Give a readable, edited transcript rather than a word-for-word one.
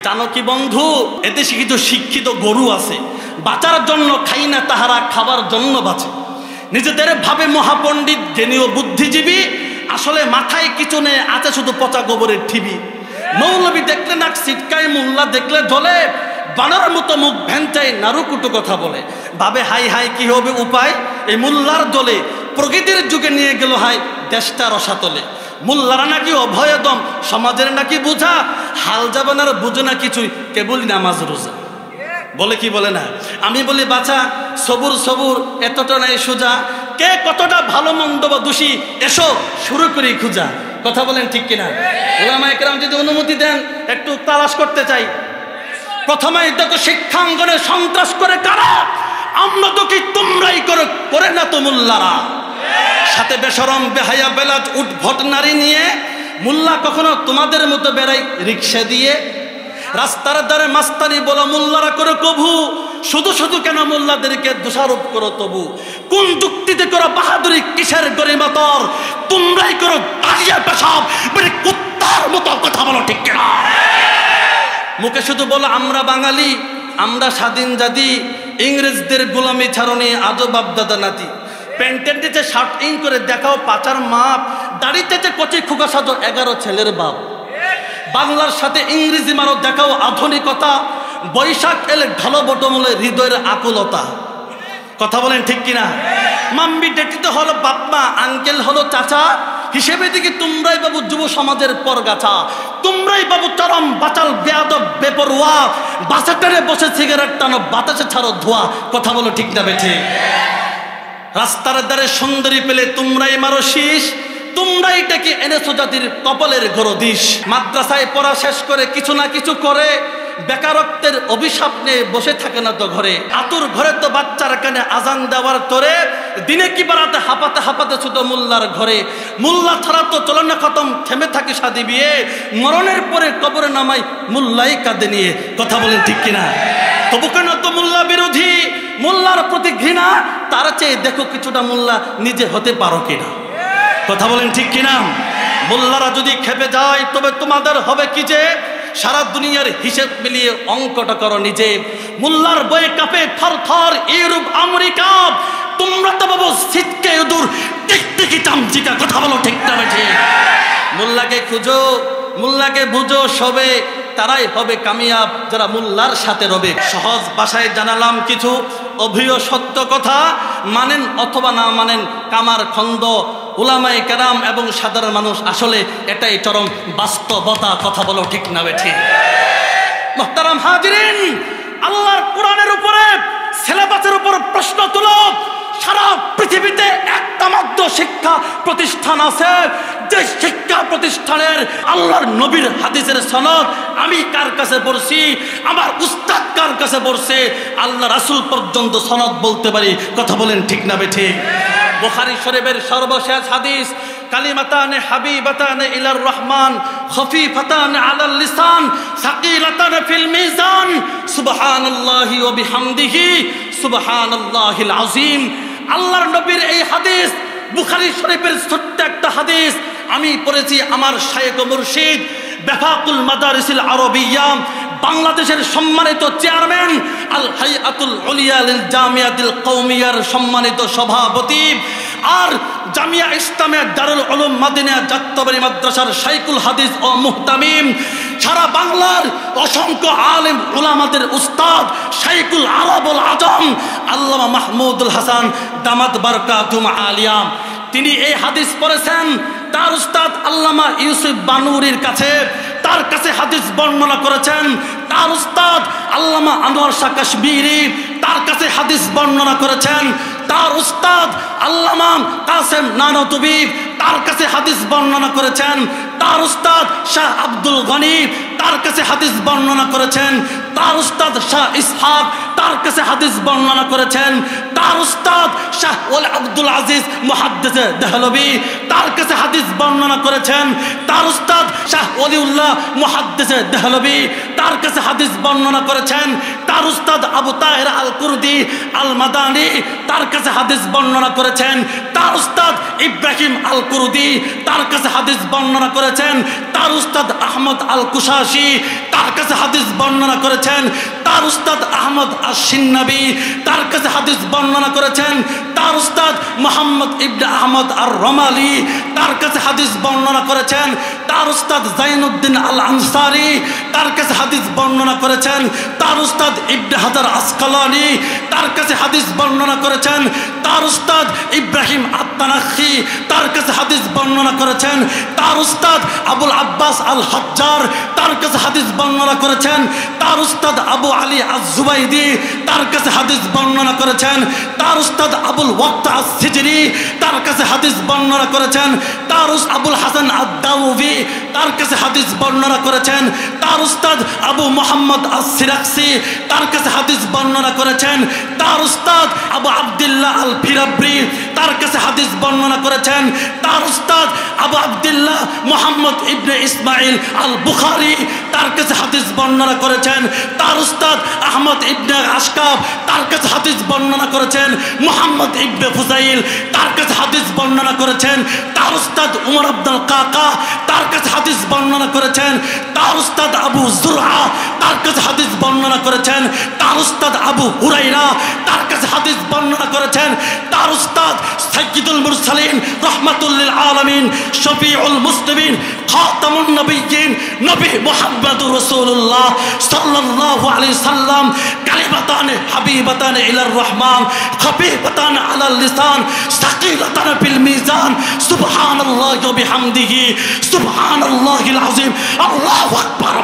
জানো কি বন্ধু, এদেশে কিছু শিক্ষিত গরু আছে, বাঁচার জন্য খাই না তাহারা খাবার জন্য বাঁচে। নিজেদের ভাবে মহাপণ্ডিত, জ্ঞানী ও বুদ্ধিজীবী, আসলে মাথায় কিছু নেই, আছে শুধু পচা গোবরের ঠিবি। মৌলবী দেখলে নাক সিটকায়, মোল্লা দেখলে জ্বলে, বানর মতো মুখ ভ্যানচাই, নারুকুটু কথা বলে। ভাবে হাই হাই কি হবে উপায়, এই মোল্লার দলে প্রকৃতির যুগে নিয়ে গেল হাই দেশটা রসাতলে। মোল্লারা নাকি অভয়দম, সমাজের নাকি বোঝা, হাল যাবানার বুঝে না কিছুই, কেবলই নামাজ রোজা। বলে কি বলে না? আমি বলি বাছা সবুর সবুর, এতটা নাই সোজা, কে কতটা ভালো মন্দ বা দোষী, এসো শুরু করি খুঁজা। কথা বলেন ঠিক কিনা? ওলামায়ে কেরাম যদি অনুমতি দেন একটু তালাশ করতে চাই। প্রথমেই দেখো শিক্ষাঙ্গনে সন্ত্রাস করে কারা? আমরা তো কি তোমরাই করে না তো মোল্লারা। সাথে বেশরম বেহায়া বেলাজ উদ্ভট নারী নিয়ে মোল্লা কখনো তোমাদের মতো বেড়াই রিক্সা দিয়ে। রাস্তার ধারে মাস্তানি বলো মোল্লারা করে কভু, শুধু শুধু কেন মোল্লাদেরকে দোষারোপ করো তবু? কোন যুক্তিতে করো বাহাদুরি, কিসের গরিমাতর? তোমরাই করো দাঁড়িয়ে পেশাব, মানে কুত্তার মতো কথা বলো ঠিক কিনা? মুখে শুধু বলো আমরা বাঙালি, আমরা স্বাধীন জাতি, ইংরেজদের গোলামি ছাড়নি আজও বাপদাদা নাতি। প্যান্টের নিচে শার্ট ইন করে দেখাও পাচার মাপ, দাড়িতে কচি খুকা সাজো 11 ছেলের বাপ। বাংলার সাথে ইংরেজি মারো দেখাও আধুনিকতা, বৈশাখ এলে ঢালো বটমূলে হৃদয়ের আকুলতা। কথা বলেন ঠিক কিনা? মাম্মি ডেটিতে হলো বাপমা, আঙ্কেল হলো চাচা, হিসেবে দিকে তোমরাই বাবু যুব সমাজের পরগাছা। তোমরাই বাবু চরম বাচাল বেয়াদব বেপরোয়া, বাসাটারে বসে সিগারেট টানো, বাতাসে ছাড়ো ধোয়া। কথা বলো ঠিক না বেঠে? রাস্তার ধারে সুন্দরী পেলে তোমরাই মারো শীষ, তোমরাই ডেকে এনেছো জাতির কপালের গরদিশ। মাদ্রাসায় পড়া শেষ করে কিছু না কিছু করে, বেকারত্বের অভিশাপ নিয়ে বসে থাকে না তো ঘরে। আতুর ঘরে তো বাচ্চার কানে আজান দেওয়ার তোরে, দিনে কি বারাতে হাঁপাতে হাঁপাতে ছোট মোল্লার ঘরে। মোল্লা ছাড়া তো চলে না খতম, থেমে থাকে শাদি বিয়ে, মরণের পরে কবরে নামাই মোল্লাই কাঁদে নিয়ে। কথা বলেন ঠিক কিনা? তবু কেন তো মোল্লা বিরোধী, মোল্লার প্রতি ঘৃণা, তার চেয়ে দেখো কিছুটা মোল্লা নিজে হতে পারো কিনা। কথা বলেন ঠিক কিনা? মোল্লারা যদি খেপে যায় তবে তোমাদের হবে কি যে, সারা দুনিয়ার হিসেব মিলিয়ে অঙ্কটা করো নিজে। মোল্লার বয়ে কাঁপে থর থর ইউরোপ আমেরিকা, তোমরা তো বাবু ছিটকে দূর টিকটিকি চামচিকা। কথা বলো ঠিক না বেঠে? মোল্লাকে খুঁজো, মোল্লাকে বুঝো, সবে তারাই হবে কামিয়াব যারা মোল্লার সাথে রবে। সহজ ভাষায় জানালাম কিছু অভিয় সত্য কথা, মানেন অথবা না মানেন কামার খন্দ উলামায়ে কেরাম এবং সাধারণ মানুষ, আসলে এটাই চরম বাস্তবতা। কথা বলো ঠিক না বেঠি? মুহতারাম হাজিরিন, আল্লাহর কোরআনের উপরে সিলেবাসের উপর প্রশ্ন তুলো। সারা পৃথিবীতে একটা মাত্র শিক্ষা প্রতিষ্ঠান আছে, যে শিক্ষা প্রতিষ্ঠানের আল্লাহর নবীর হাদিসের সনদ আমি কার কাছে পড়ছি, আমার উস্তাদ কার কাছে পড়ছে, আল্লাহ রাসূল পর্যন্ত সনদ বলতে পারি। কথা বলেন ঠিক না বেঠি? বুখারী শরীফের সর্বশেষ হাদিস, কালিমাতানে হাবিবাতানে ইলার রহমান, খফিফাতানে আলাল লিসান, সাকিলাতানে ফিল মিজান, সুবহানাল্লাহি ওয়া বিহামদিহি, সুবহানাল্লাহিল আযীম। আল্লাহর নবীর এই হাদিস বুখারী শরীফের ছোট্ট একটা হাদিস আমি পড়েছি। আমার শায়েখ ও মুর্শিদ বেফাকুল মাদারিসিল আরবিয়্যা, বাংলাদেশের সম্মানিত চেয়ারম্যান, আল হাইয়াতুল উলিয়া লিল জামিয়াতিল কওমিয়ার সম্মানিত সভাপতি, আর জামিয়া ইসলামিয়া দারুল উলুম মাদিনা যাত্রাবাড়ি মাদ্রাসার শাইখুল হাদিস ও মুহতামিম, সারা বাংলার অসংখ্য আলেম উলামাদের উস্তাদ, শাইখুল আরবুল আজম আল্লামা মাহমুদুল হাসান দামাত বারকাতুহুম আলিয়া, তিনি এই হাদিস পড়েছেন তার উস্তাদ আল্লামা ইউসুফ বানুরির কাছে। তার কাছে হাদিস বর্ণনা করেছেন তার উস্তাদ আল্লামা আনোয়ার শাহ কাশ্মীরি, তার কাছে হাদিস বর্ণনা করেছেন তার উস্তাদ আল্লামা কাসেম নানতুবি, তার কাছে হাদিস বর্ণনা করেছেন তার উস্তাদ শাহ আব্দুল গনি, তার কাছে হাদিস বর্ণনা করেছেন তার উস্তাদ শাহ ইসহাক, তার কাছে হাদিস বর্ণনা করেছেন তার উস্তাদ শাহ ওয়ালি আব্দুল আজিজ মুহাদ্দিস দেহলভী, তার কাছে হাদিস বর্ণনা করেছেন তার উস্তাদ শাহ ওলিউল্লাহ মুহাদ্দিস দেহলভী, তার কাছে হাদিস বর্ণনা করেছেন তার উস্তাদ আবু তাহের আল কুরদি আল মাদানী, তার কাছে হাদিস বর্ণনা করেছেন তার উস্তাদ ইব্রাহিম আল কুরদি, তার কাছে হাদিস বর্ণনা করেছেন তার উস্তাদ আহমদ আল কুশাশি, তার কাছে হাদিস বর্ণনা করেছেন তার উস্তাদ আহমদ আশ-সিন্নাবি, তার কাছে হাদিস বর্ণনা করেছেন তার উস্তাদ মুহাম্মদ ইবনে আহমদ আর-রমালি, তার কাছে হাদিস বর্ণনা করেছেন তার উস্তাদ জাইনুদ্দিন আল আনসারি, তার কাছে হাদিস বর্ণনা করেছেন তার উস্তাদ ইবনে হাজার আসকালানি, তার কাছে হাদিস বর্ণনা করেছেন তার উস্তাদ ইব্রাহিম আত-তানাখি, তার কাছে হাদিস বর্ণনা করেছেন তার উস্তাদ আবুল আব্বাস আল হাজ্জার, তার কাছে হাদিস বর্ণনা করেছেন তার উস্তাদ আবু আলী আজ-জুবাইদি, তার কাছে হাদিস বর্ণনা করেছেন তার উস্তাদ আবুল ওয়াক্ত আস-সিজরি, তার কাছে হাদিস বর্ণনা করেছেন তার আবুল হাসান আদ-দাউবি, তার কাছে হাদিস বর্ণনা করেছেন তার উস্তাদ আবু মুহাম্মদ আস-সিরাকসি, তার কাছে হাদিস বর্ণনা করেছেন তার উস্তাদ আবু আব্দুল্লাহ আল ফিরাবরি, তার কাছে হাদিস বর্ণনা করেছেন তার উস্তাদ আবু আব্দুল্লাহ মুহাম্মদ ইবনে ইসমাইল আল বুখারী, তার কাছে হাদিস বর্ণনা করেছেন তার উস্তাদ আহমদ ইবনে আশকাব, তার কাছে হাদিস বর্ণনা করেছেন মুহাম্মদ ইবনে ফুজাইল, তার কাছে হাদিস বর্ণনা করেছেন তার উস্তাদ উমর আব্দুল কাকা, তার কাছে হাদিস বর্ণনা করেছেন তার উস্তাদ আবু জুরআ, তার কাছে হাদিস বর্ণনা করেছেন তার উস্তাদ আবু হুরাইরা, তার কাছে হাদিস বর্ণনা করেছেন তার উস্তাদ সাইয়্যিদুল মুরসালিন রাহমাতুল লিল আলামিন শফিউল মুসলিমিন খাতামুন নবিয়্যিন নবী মুহাম্মদুর রাসূলুল্লাহ সাল্লাল্লাহু আলাইহি সাল্লাম কালিমাতান হাবিবাতান ইলার রহমান খফীফাতান আলাল লিসান সাকিলাতান ফিল মিজান সুবহানাল্লাহি ওয়া বিহামদিহি সুবহানাল্লাহিল আযীম আল্লাহু আকবার।